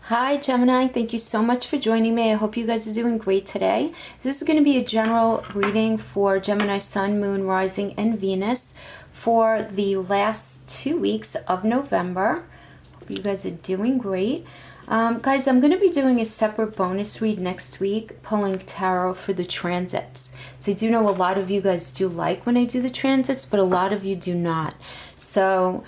Hi Gemini, thank you so much for joining me. I hope you guys are doing great today. This is going to be a general reading for Gemini Sun, Moon, Rising, and Venus for the last 2 weeks of November. Hope you guys are doing great. Guys, I'm going to be doing a separate bonus read next week, pulling tarot for the transits. So I do know a lot of you guys do like when I do the transits, but a lot of you do not. So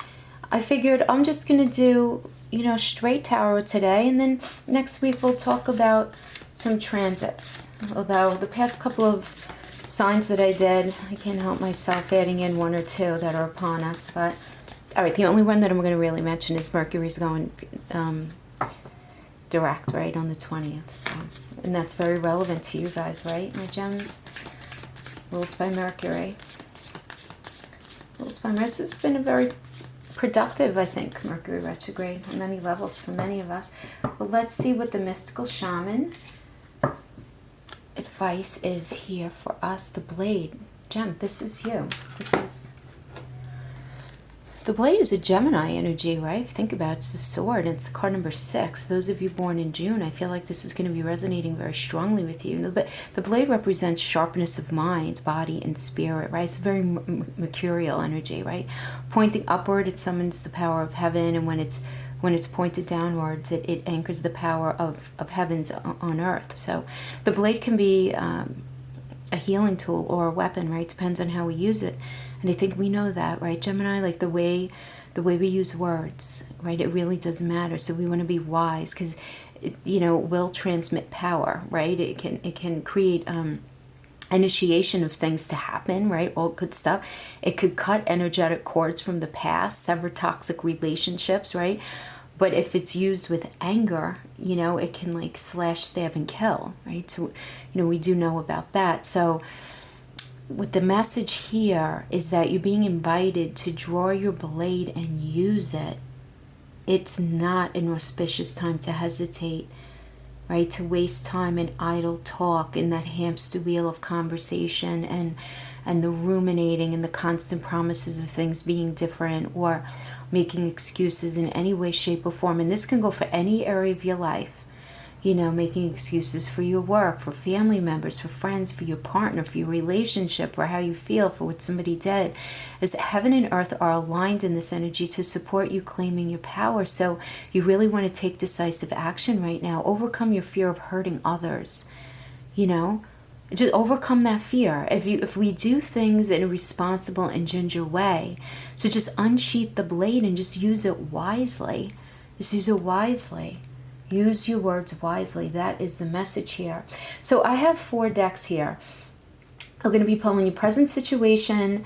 I figured I'm just going to do straight tarot today, and then next week we'll talk about some transits. Although the past couple of signs that I did, I can't help myself adding in one or two that are upon us. But all right, the only one that I'm going to really mention is Mercury's going direct, right, on the 20th. So, and that's very relevant to you guys, right, my gems? Ruled by Mercury. Ruled by Mercury. This has been a very productive, I think, Mercury retrograde on many levels for many of us. But let's see what the mystical shaman advice is here for us. The blade. Gem, this is you. The blade is a Gemini energy, right? Think about it, it's the sword. It's the card number 6. Those of you born in June, I feel like this is going to be resonating very strongly with you. The blade represents sharpness of mind, body, and spirit, right? It's a very mercurial energy, right? Pointing upward, it summons the power of heaven, and when it's pointed downwards, it anchors the power of heavens on earth. So the blade can be a healing tool or a weapon, right? Depends on how we use it. And I think we know that, right, Gemini? Like the way we use words, right? It really does matter. So we want to be wise because, will transmit power, right? It can create initiation of things to happen, right? All good stuff. It could cut energetic cords from the past, sever toxic relationships, right? But if it's used with anger, it can like slash, stab, and kill, right? So, we do know about that. So what the message here is that you're being invited to draw your blade and use it. It's not an auspicious time to hesitate, right? To waste time in idle talk, in that hamster wheel of conversation and the ruminating and the constant promises of things being different or making excuses in any way, shape, or form. And this can go for any area of your life. Making excuses for your work, for family members, for friends, for your partner, for your relationship, or how you feel, for what somebody did. As heaven and earth are aligned in this energy to support you claiming your power. So you really want to take decisive action right now. Overcome your fear of hurting others. Just overcome that fear. If we do things in a responsible and ginger way, so just unsheath the blade and just use it wisely. Just use it wisely. Use your words wisely. That is the message here. So I have 4 decks here. I'm going to be pulling your present situation,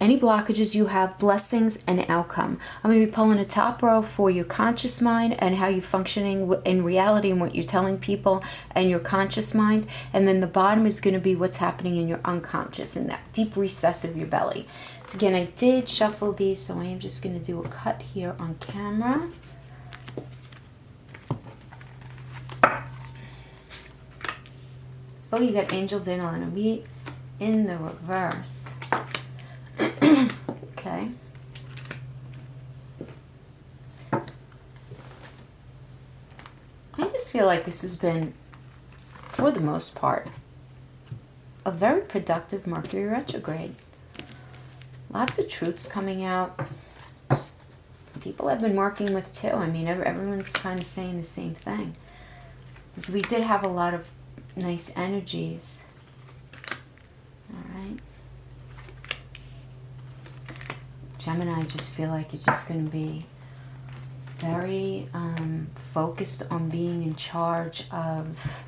any blockages you have, blessings, and outcome. I'm going to be pulling a top row for your conscious mind and how you're functioning in reality and what you're telling people and your conscious mind. And then the bottom is going to be what's happening in your unconscious, in that deep recess of your belly. So again, I did shuffle these, so I am just going to do a cut here on camera. Oh, you got Angel Dinner and a beat in the reverse. Okay. I just feel like this has been, for the most part, a very productive Mercury retrograde. Lots of truths coming out. People I've been working with too. I mean, everyone's kind of saying the same thing. Because we did have a lot of nice energies. All right. Gemini, I just feel like you're just going to be very focused on being in charge of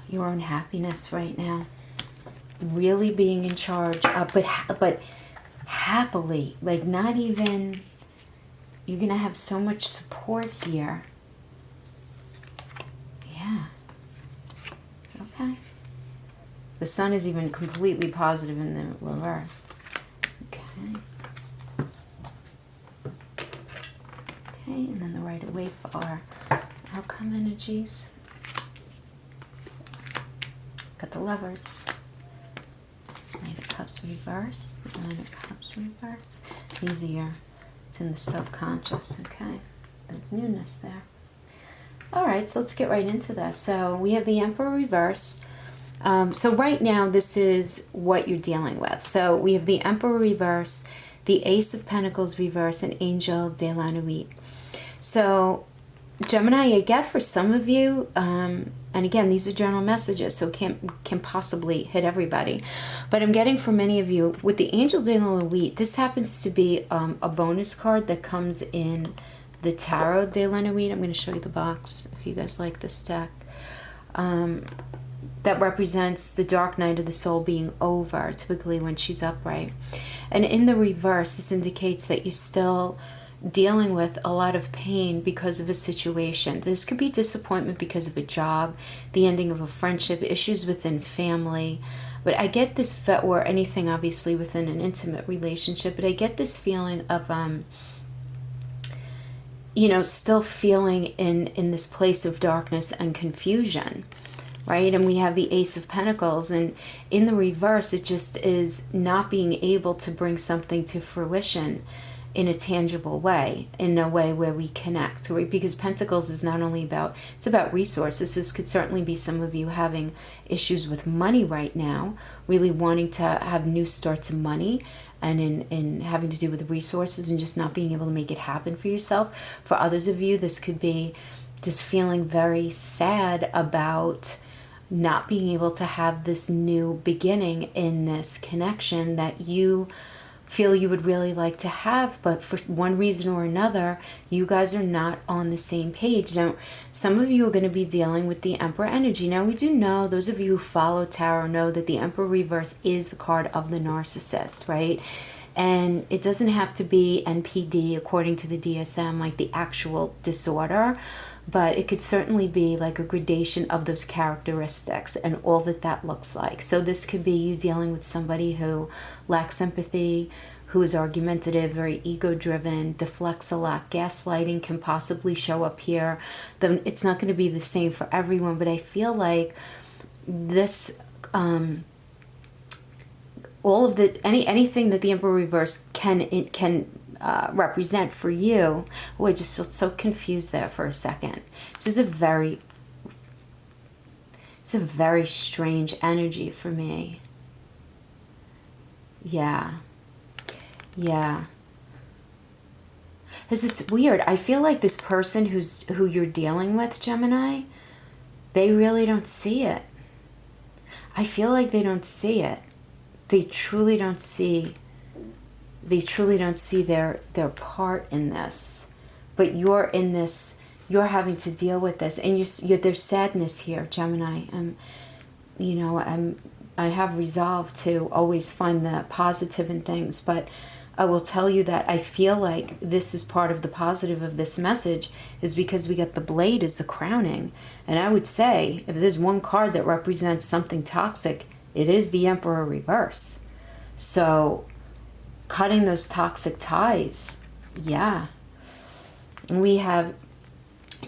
your own happiness right now. Really being in charge, but happily, like not even, you're going to have so much support here. Yeah. Okay. The sun is even completely positive in the reverse. Okay. Okay, and then the right away for our outcome energies. Got the Lovers. Knight of Cups reverse. The Nine of Cups reverse. Easier. It's in the subconscious, okay? There's newness there. All right, so let's get right into this. So we have the Emperor reverse. So right now, this is what you're dealing with. So we have the Emperor reverse, the Ace of Pentacles reverse, and Angel de la Nuit. So Gemini, I get for some of you, and again, these are general messages, so can possibly hit everybody. But I'm getting for many of you, with the Angel de la Nuit, this happens to be a bonus card that comes in the Tarot de la Nuit. I'm going to show you the box if you guys like this deck. That represents the dark night of the soul being over, typically when she's upright. And in the reverse, this indicates that you're still dealing with a lot of pain because of a situation. This could be disappointment because of a job, the ending of a friendship, issues within family. But I get this, or anything obviously within an intimate relationship, but I get this feeling of, you know, still feeling in this place of darkness and confusion. Right? And we have the Ace of Pentacles, and in the reverse, it just is not being able to bring something to fruition in a tangible way, in a way where we connect, right? Because Pentacles is not only about, it's about resources. This could certainly be some of you having issues with money right now, really wanting to have new starts of money, and in having to do with resources and just not being able to make it happen for yourself. For others of you, this could be just feeling very sad about not being able to have this new beginning in this connection that you feel you would really like to have, but for one reason or another, you guys are not on the same page. Now, some of you are going to be dealing with the Emperor energy. Now, we do know, those of you who follow tarot know that the Emperor reverse is the card of the narcissist, right? And it doesn't have to be NPD according to the DSM, like the actual disorder, but it could certainly be like a gradation of those characteristics and all that that looks like. So this could be you dealing with somebody who lacks empathy, who is argumentative, very ego-driven, deflects a lot. Gaslighting can possibly show up here. Then it's not going to be the same for everyone, but I feel like this, all of the, anything that the Emperor reverse can represent for you. Oh, I just feel so confused there for a second. This is a very strange energy for me. Yeah. Because it's weird. I feel like this person who you're dealing with, Gemini, they really don't see it. I feel like they don't see it. They truly don't see their part in this. But you're in this, you're having to deal with this, and there's sadness here, Gemini. I have resolved to always find the positive in things, but I will tell you that I feel like this is part of the positive of this message, is because we get the blade as the crowning. And I would say, if there's one card that represents something toxic, it is the Emperor reverse. So cutting those toxic ties, yeah. And we have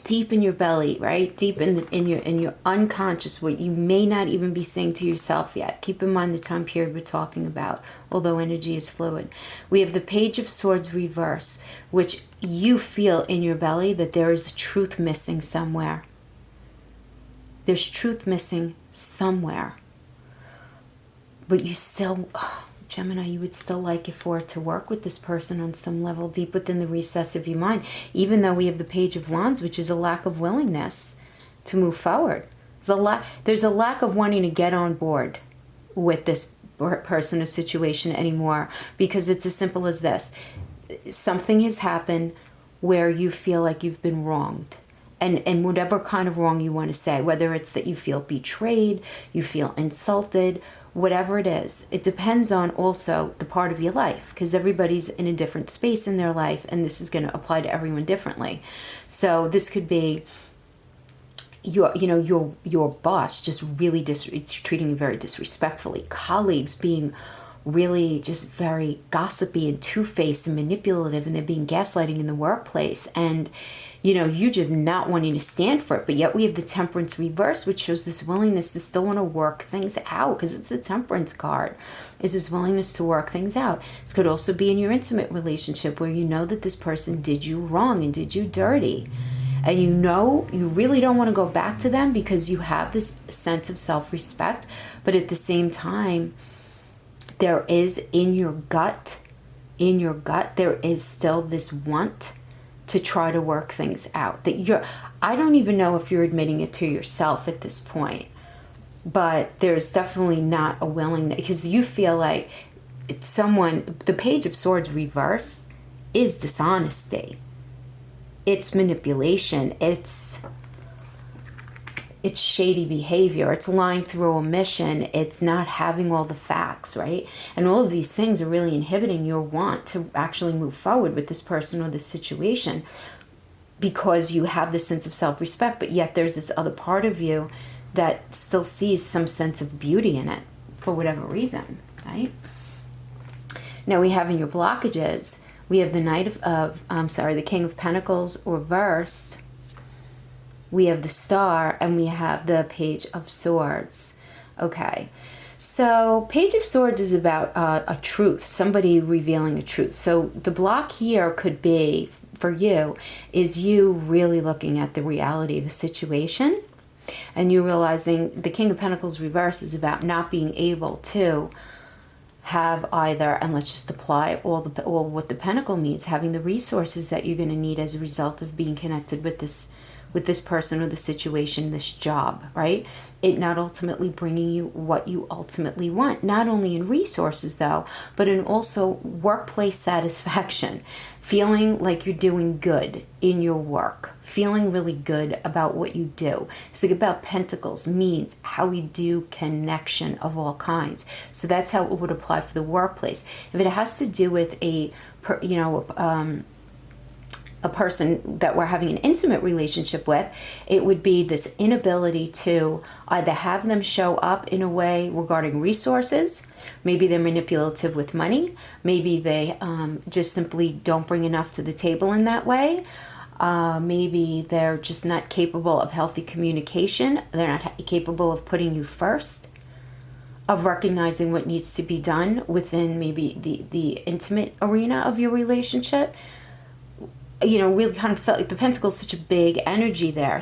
deep in your belly, right? Deep in your unconscious, what you may not even be saying to yourself yet. Keep in mind the time period we're talking about, although energy is fluid. We have the Page of Swords reverse, which you feel in your belly that there is truth missing somewhere. There's truth missing somewhere. But you still, Gemini, you would still like it for it to work with this person on some level deep within the recess of your mind, even though we have the Page of Wands, which is a lack of willingness to move forward. There's a lack of wanting to get on board with this person or situation anymore, because it's as simple as this. Something has happened where you feel like you've been wronged. And whatever kind of wrong you want to say, whether it's that you feel betrayed, you feel insulted, whatever it is, it depends on also the part of your life, because everybody's in a different space in their life, and this is going to apply to everyone differently. So this could be your boss just really treating you very disrespectfully, colleagues being really just very gossipy and two-faced and manipulative, and they're being gaslighting in the workplace, and you just not wanting to stand for it. But yet we have the Temperance Reverse, which shows this willingness to still want to work things out, because it's the Temperance card, is this willingness to work things out. This could also be in your intimate relationship, where you know that this person did you wrong and did you dirty, and you really don't want to go back to them because you have this sense of self-respect. But at the same time, there is in your gut, there is still this want to try to work things out. I don't even know if you're admitting it to yourself at this point, but there's definitely not a willingness, because you feel like the Page of Swords reverse is dishonesty. It's manipulation. It's shady behavior. It's lying through omission. It's not having all the facts, right? And all of these things are really inhibiting your want to actually move forward with this person or this situation, because you have this sense of self-respect, but yet there's this other part of you that still sees some sense of beauty in it for whatever reason, right? Now we have in your blockages, we have the the King of Pentacles reversed. We have the Star, and we have the Page of Swords. Okay, so Page of Swords is about a truth, somebody revealing a truth. So the block here could be, for you, is you really looking at the reality of a situation, and you realizing the King of Pentacles reverse is about not being able to have either, and let's just apply all what the Pentacle means, having the resources that you're going to need as a result of being connected with this person or the situation, this job, right? It not ultimately bringing you what you ultimately want, not only in resources though, but in also workplace satisfaction, feeling like you're doing good in your work, feeling really good about what you do. Think about Pentacles means how we do connection of all kinds. So that's how it would apply for the workplace. If it has to do with a person that we're having an intimate relationship with, it would be this inability to either have them show up in a way regarding resources. Maybe they're manipulative with money. Maybe they just simply don't bring enough to the table in that way. Maybe they're just not capable of healthy communication. They're not capable of putting you first, of recognizing what needs to be done within maybe the intimate arena of your relationship. Really kind of felt like the Pentacle is such a big energy there,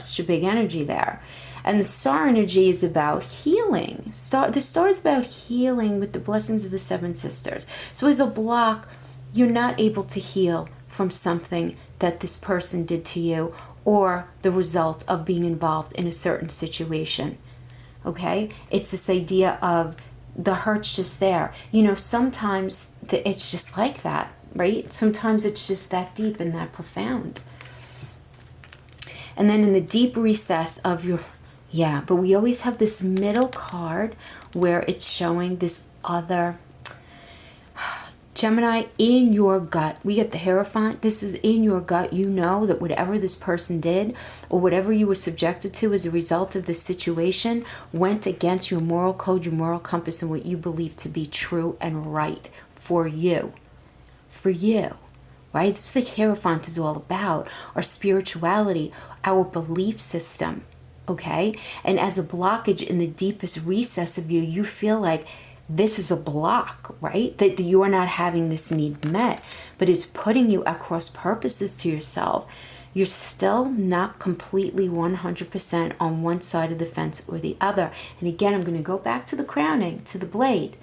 And the Star energy is about healing. The Star is about healing with the blessings of the Seven Sisters. So as a block, you're not able to heal from something that this person did to you, or the result of being involved in a certain situation. Okay? It's this idea of the hurt's just there. Sometimes it's just like that. Right? Sometimes it's just that deep and that profound. And then in the deep recess of your, but we always have this middle card where it's showing this other Gemini in your gut. We get the Hierophant. This is in your gut. You know that whatever this person did or whatever you were subjected to as a result of this situation went against your moral code, your moral compass, and what you believe to be true and right for you. Right? This is what the Hierophant is all about. Our spirituality, our belief system, okay? And as a blockage in the deepest recess of you, you feel like this is a block, right? That you are not having this need met, but it's putting you at cross purposes to yourself. You're still not completely 100% on one side of the fence or the other. And again, I'm going to go back to the crowning, to the blade.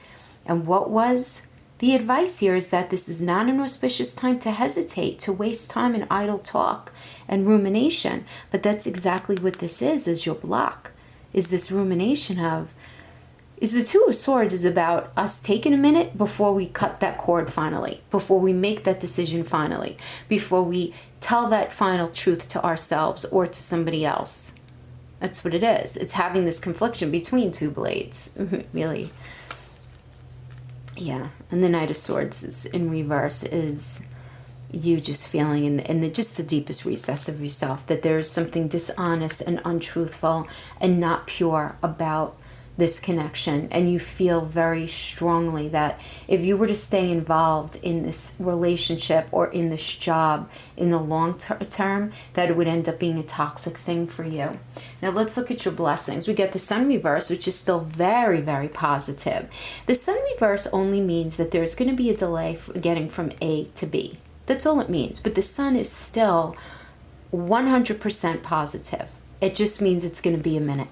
And what was the advice here is that this is not an auspicious time to hesitate, to waste time in idle talk and rumination. But that's exactly what this is your block, is this rumination of, is the Two of Swords is about us taking a minute before we cut that cord finally, before we make that decision finally, before we tell that final truth to ourselves or to somebody else. That's what it is. It's having this confliction between two blades, really. Yeah, and the Knight of Swords is in reverse, is you just feeling in just the deepest recess of yourself that there's something dishonest and untruthful and not pure about this connection, and you feel very strongly that if you were to stay involved in this relationship or in this job in the long term, that it would end up being a toxic thing for you. Now let's look at your blessings. We get the Sun reverse, which is still very, very positive. The Sun reverse only means that there's going to be a delay for getting from A to B. That's all it means. But the Sun is still 100% positive. It just means it's going to be a minute.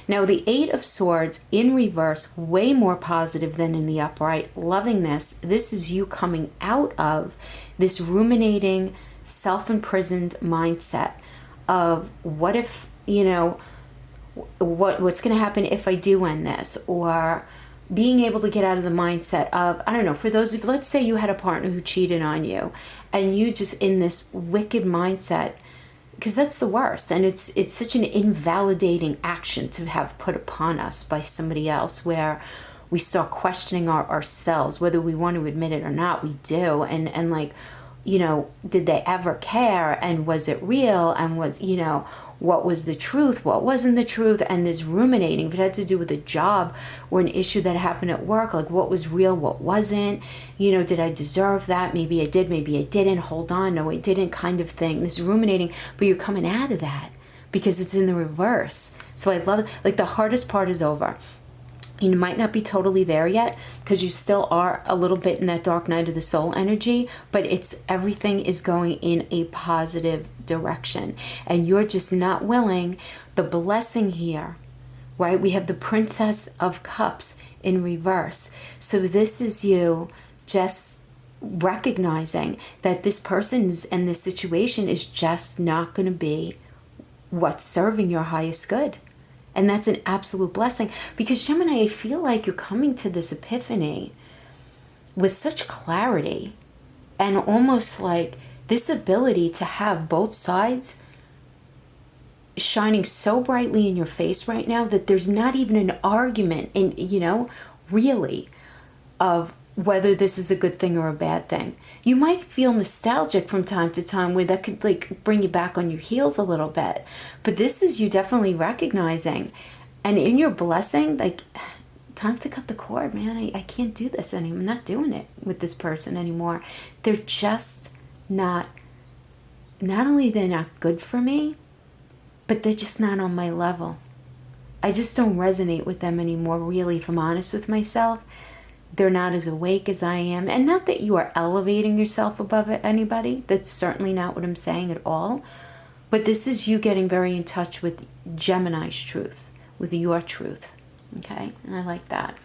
Now, the Eight of Swords in reverse, way more positive than in the upright. Loving this. This is you coming out of this ruminating, self-imprisoned mindset of what if, you know, what's going to happen if I do end this? Or being able to get out of the mindset of, I don't know, for those of, let's say you had a partner who cheated on you and you just in this wicked mindset, because that's the worst, and it's such an invalidating action to have put upon us by somebody else, where we start questioning ourselves, whether we want to admit it or not. We do, and like, you know, did they ever care, and was it real, and was, you know, what was the truth, what wasn't the truth, and this ruminating, if it had to do with a job or an issue that happened at work, like what was real, what wasn't, you know, did I deserve that, maybe I did, maybe I didn't, hold on, no I didn't, kind of thing, this ruminating, but you're coming out of that because it's in the reverse. So I love it. Like the hardest part is over. You might not be totally there yet because you still are a little bit in that dark night of the soul energy, but it's everything is going in a positive direction, and you're just not willing. The blessing here, right? We have the Princess of Cups in reverse. So this is you just recognizing that this person's and this situation is just not going to be what's serving your highest good. And that's an absolute blessing, because Gemini, I feel like you're coming to this epiphany with such clarity and almost like this ability to have both sides shining so brightly in your face right now that there's not even an argument in, you know, really, of whether this is a good thing or a bad thing. You might feel nostalgic from time to time where that could like bring you back on your heels a little bit. But this is you definitely recognizing, and in your blessing, like, time to cut the cord, man. I can't do this anymore. I'm not doing it with this person anymore. They're just not only they're not good for me, but they're just not on my level. I just don't resonate with them anymore, really, if I'm honest with myself. They're not as awake as I am. And not that you are elevating yourself above anybody. That's certainly not what I'm saying at all. But this is you getting very in touch with Gemini's truth, with your truth. Okay? And I like that.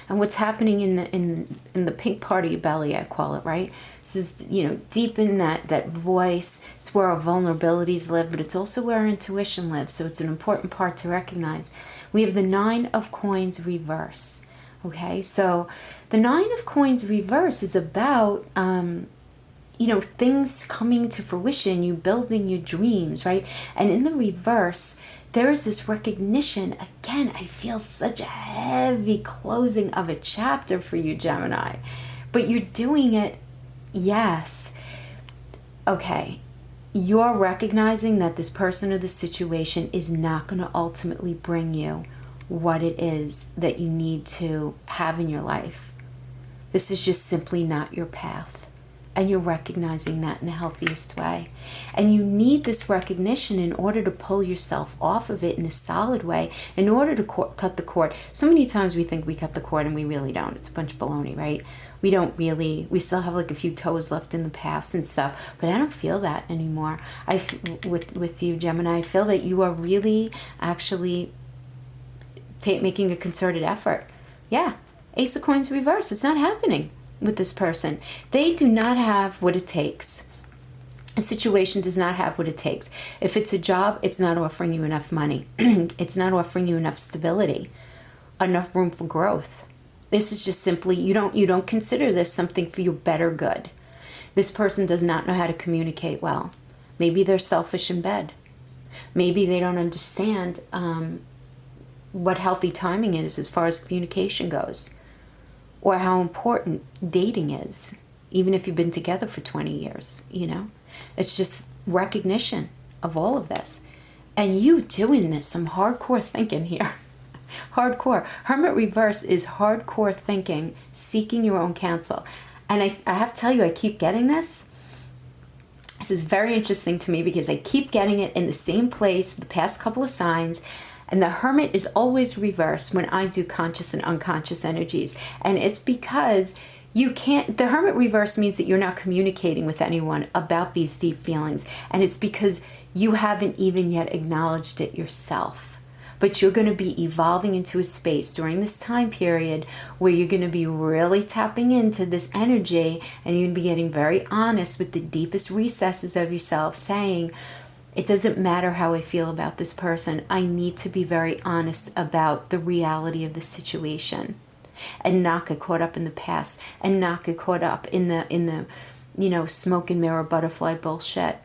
And what's happening in the pink part of your belly, I call it, right? This is, you know, deep in that voice. It's where our vulnerabilities live, but it's also where our intuition lives. So it's an important part to recognize. We have the Nine of Coins reverse. Okay, so the Nine of Coins reverse is about, you know, things coming to fruition, you building your dreams, right? And in the reverse, there is this recognition. Again, I feel such a heavy closing of a chapter for you, Gemini. But you're doing it, yes. Okay, you're recognizing that this person or this situation is not going to ultimately bring you what it is that you need to have in your life. This is just simply not your path. And you're recognizing that in the healthiest way. And you need this recognition in order to pull yourself off of it in a solid way, in order to cut the cord. So many times we think we cut the cord and we really don't. It's a bunch of baloney, right? We don't really, we still have like a few toes left in the past and stuff, but I don't feel that anymore. With you, Gemini, I feel that you are really actually making a concerted effort. Yeah, Ace of Coins reverse. It's not happening with this person. They do not have what it takes. A situation does not have what it takes. If it's a job, it's not offering you enough money. It's not offering you enough stability, enough room for growth. This is just simply, you don't consider this something for your better good. This person does not know how to communicate well. Maybe they're selfish in bed. Maybe they don't understand what healthy timing is as far as communication goes, or how important dating is, even if you've been together for 20 years, you know? It's just recognition of all of this. And you doing this, some hardcore thinking here. Hardcore. Hermit reverse is hardcore thinking, seeking your own counsel. And I have to tell you, I keep getting this. This is very interesting to me because I keep getting it in the same place for the past couple of signs. And the Hermit is always reversed when I do conscious and unconscious energies. And it's because you can't, the Hermit reverse means that you're not communicating with anyone about these deep feelings. And it's because you haven't even yet acknowledged it yourself. But you're going to be evolving into a space during this time period where you're going to be really tapping into this energy, and you're going to be getting very honest with the deepest recesses of yourself, saying, it doesn't matter how I feel about this person. I need to be very honest about the reality of the situation and not get caught up in the past and not get caught up in the smoke and mirror butterfly bullshit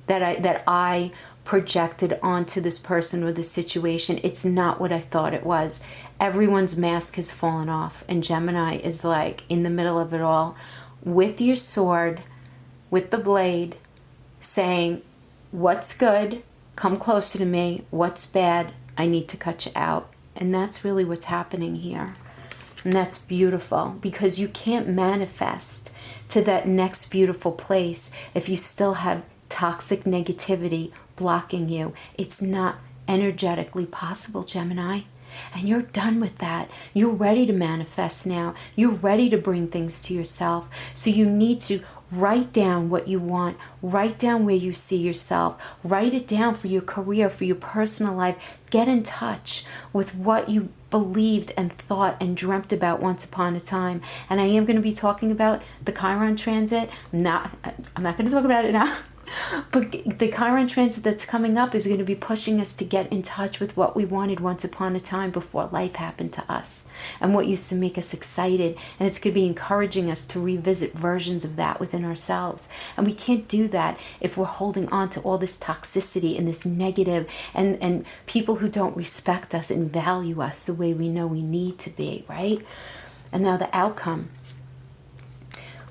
that I projected onto this person or the situation. It's not what I thought it was. Everyone's mask has fallen off, and Gemini is like in the middle of it all with your sword, with the blade, saying, what's good, come closer to me, what's bad, I need to cut you out. And that's really what's happening here. And that's beautiful, because you can't manifest to that next beautiful place if you still have toxic negativity blocking you. It's not energetically possible, Gemini. And you're done with that. You're ready to manifest now. You're ready to bring things to yourself. So you need to write down what you want. Write down where you see yourself. Write it down for your career, for your personal life. Get in touch with what you believed and thought and dreamt about once upon a time. And I am going to be talking about the Chiron transit. I'm not going to talk about it now. But the Chiron transit that's coming up is going to be pushing us to get in touch with what we wanted once upon a time before life happened to us, and what used to make us excited. And it's going to be encouraging us to revisit versions of that within ourselves. And we can't do that if we're holding on to all this toxicity and this negative and people who don't respect us and value us the way we know we need to be, right? And now the outcome.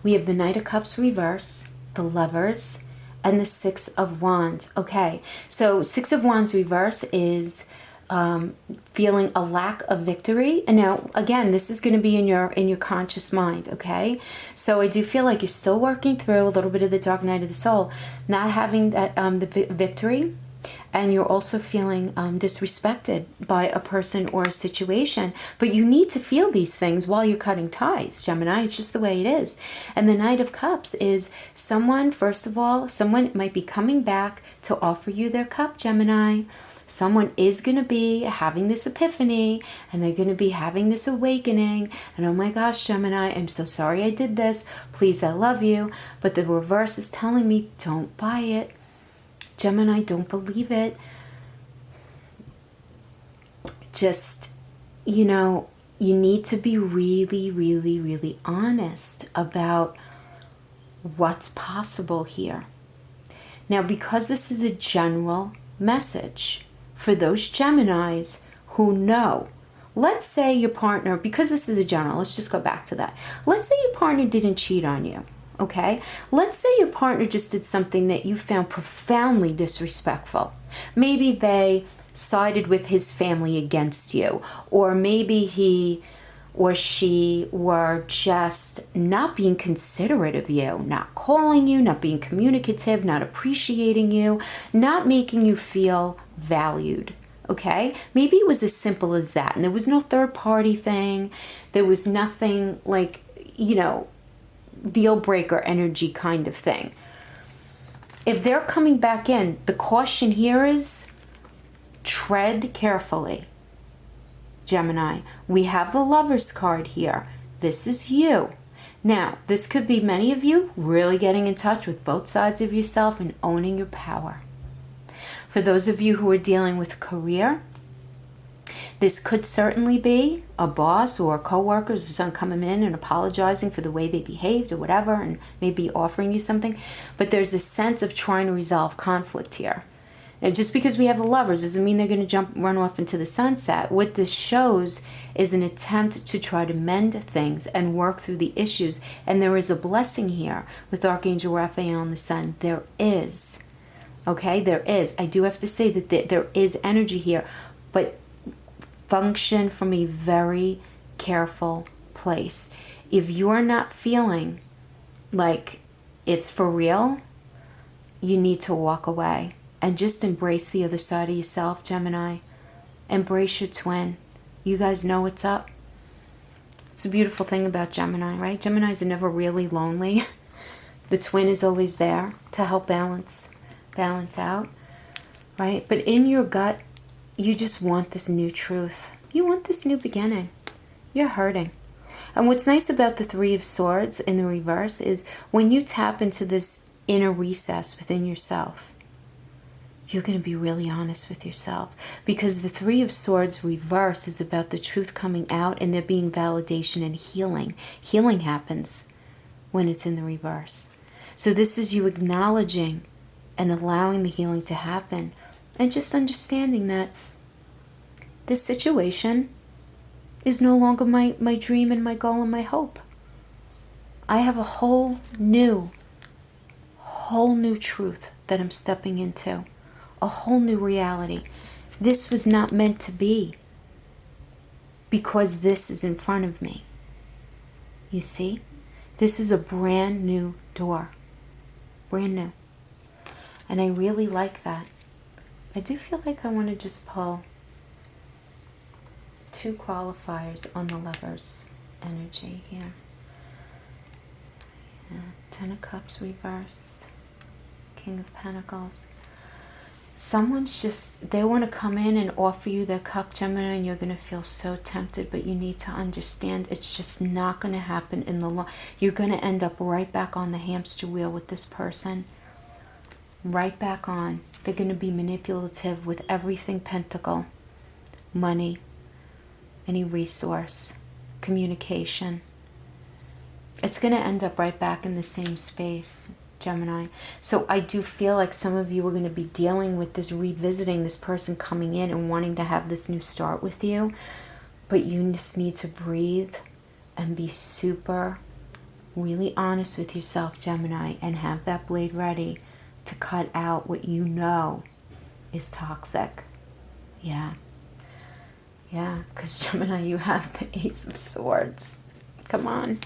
We have the Knight of Cups reverse, the Lovers, and the Six of Wands. Okay, so Six of Wands reverse is feeling a lack of victory. And now, again, this is going to be in your conscious mind, okay? So I do feel like you're still working through a little bit of the dark night of the soul, not having that the victory. And you're also feeling disrespected by a person or a situation. But you need to feel these things while you're cutting ties, Gemini. It's just the way it is. And the Knight of Cups is someone, first of all, someone might be coming back to offer you their cup, Gemini. Someone is going to be having this epiphany, and they're going to be having this awakening. And oh my gosh, Gemini, I'm so sorry I did this. Please, I love you. But the reverse is telling me, don't buy it. Gemini, don't believe it. Just, you need to be really, really, really honest about what's possible here. Now, because this is a general message for those Geminis who know, let's say your partner, because this is a general, let's just go back to that. Let's say your partner didn't cheat on you. Okay, let's say your partner just did something that you found profoundly disrespectful. Maybe they sided with his family against you, or maybe he or she were just not being considerate of you, not calling you, not being communicative, not appreciating you, not making you feel valued. Okay, maybe it was as simple as that, and there was no third party thing. There was nothing like, deal breaker energy kind of thing. If they're coming back in, the caution here is tread carefully, Gemini. We have the Lovers card here. This is you. Now, this could be many of you really getting in touch with both sides of yourself and owning your power. For those of you who are dealing with career, this could certainly be a boss or coworkers or someone coming in and apologizing for the way they behaved or whatever, and maybe offering you something. But there's a sense of trying to resolve conflict here. Now, just because we have the Lovers doesn't mean they're going to run off into the sunset. What this shows is an attempt to try to mend things and work through the issues. And there is a blessing here with Archangel Raphael and the Sun. There is. Okay, there is. I do have to say that there is energy here. But function from a very careful place. If you're not feeling like it's for real, you need to walk away and just embrace the other side of yourself, Gemini. Embrace your twin. You guys know what's up. It's a beautiful thing about Gemini, right? Geminis are never really lonely. The twin is always there to help balance out, right? But in your gut, you just want this new truth. You want this new beginning. You're hurting. And what's nice about the Three of Swords in the reverse is when you tap into this inner recess within yourself, you're going to be really honest with yourself, because the Three of Swords reverse is about the truth coming out and there being validation and healing. Healing happens when it's in the reverse. So this is you acknowledging and allowing the healing to happen, and just understanding that this situation is no longer my dream and my goal and my hope. I have a whole new truth that I'm stepping into. A whole new reality. This was not meant to be, because this is in front of me. You see? This is a brand new door. Brand new. And I really like that. I do feel like I want to just pull 2 qualifiers on the Lovers energy here. Yeah. 10 of Cups reversed. King of Pentacles. Someone's just, they want to come in and offer you their cup, Gemini, and you're going to feel so tempted, but you need to understand it's just not going to happen in the long. You're going to end up right back on the hamster wheel with this person. Right back on. They're going to be manipulative with everything pentacle. Money, any resource, communication. It's going to end up right back in the same space, Gemini. So I do feel like some of you are going to be dealing with this, revisiting this person coming in and wanting to have this new start with you. But you just need to breathe and be super, really honest with yourself, Gemini, and have that blade ready to cut out what you know is toxic. Yeah. Yeah, because Gemini, you have the Ace of Swords. Come on.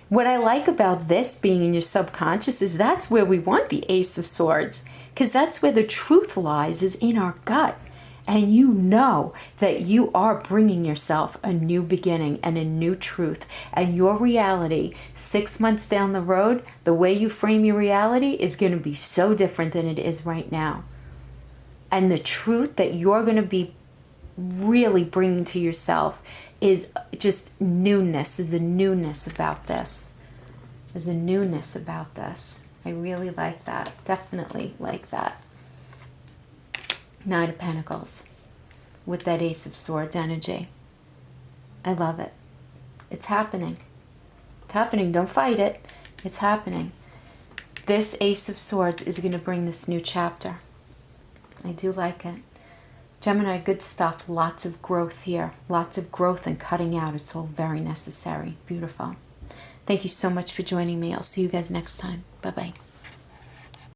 What I like about this being in your subconscious is that's where we want the Ace of Swords, because that's where the truth lies, is in our gut. And you know that you are bringing yourself a new beginning and a new truth. And your reality, 6 months down the road, the way you frame your reality is going to be so different than it is right now. And the truth that you're going to be really bringing to yourself is just newness. There's a newness about this. There's a newness about this. I really like that. Definitely like that. Knight of Pentacles with that Ace of Swords energy. I love it. It's happening. It's happening. Don't fight it. It's happening. This Ace of Swords is going to bring this new chapter. I do like it. Gemini, good stuff. Lots of growth here. Lots of growth and cutting out. It's all very necessary. Beautiful. Thank you so much for joining me. I'll see you guys next time. Bye-bye.